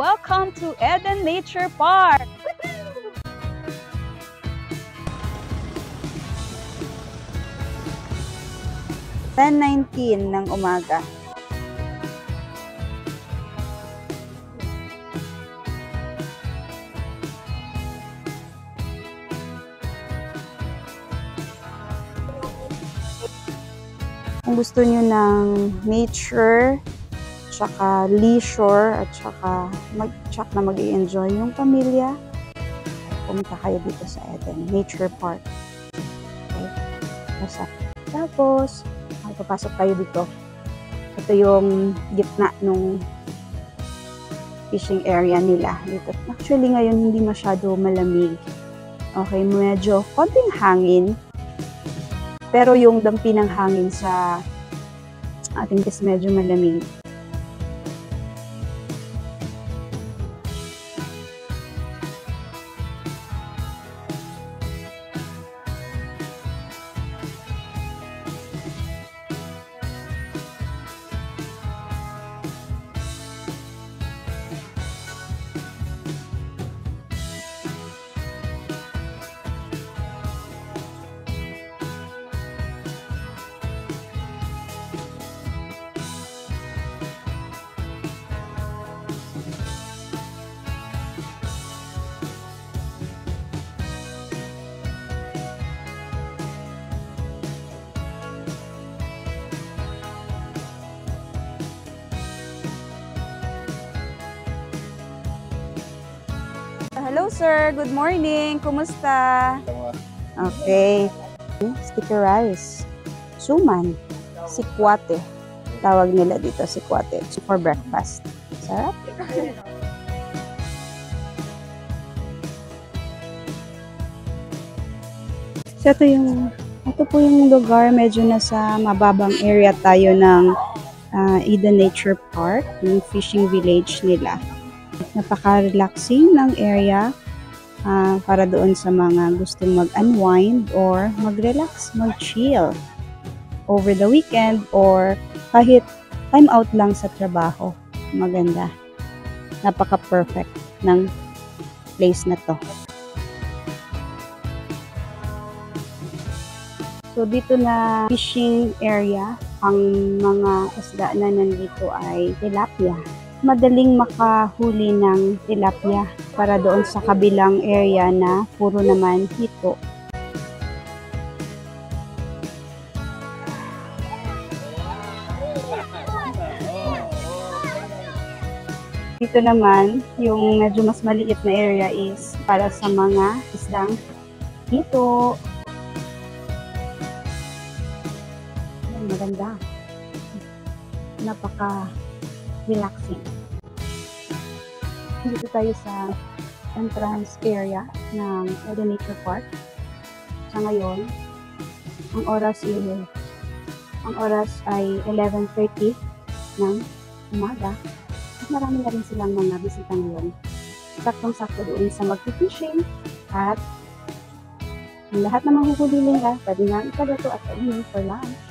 Welcome to Eden Nature Park! 10:19 ng umaga. Kung gusto nyo ng nature, tsaka leisure, at tsaka na mag-i-enjoy yung pamilya, pumunta kayo dito sa Eden Nature Park. Okay? Tapos, papasok kayo dito. Ito yung gitna nung fishing area nila dito. Actually, ngayon hindi masyado malamig. Okay, medyo konting hangin. Pero yung dampi ng hangin sa ating is medyo malamig. Hello sir, good morning. Kumusta? Okay. Sticky rice. Suman. Sikwate. Tawag nila dito, sikwate. For breakfast. Sarap. So ito po yung lugar. Medyo nasa mababang area tayo ng Eden Nature Park, yung fishing village nila. Napaka-relaxing ng area para doon sa mga gustong mag-unwind or mag-relax, mag-chill over the weekend or kahit time out lang sa trabaho. Maganda. Napaka-perfect ng place na to. So dito na fishing area, ang mga isda na nandito ay tilapia. Madaling makahuli ng tilapia para doon sa kabilang area na puro naman hito. Dito naman, yung medyo mas maliit na area is para sa mga isdang hito. Maganda. Napaka-relaxing. Dito tayo sa entrance area ng Eden Nature Park. Sa ngayon, ang oras ay 11:30 ng umaga. At marami na rin silang mga bisita ngayon. Saktong-sakto doon sa mag-fishing at lahat na mahuhuli nila, pwede nga ipadato at kainin for lunch.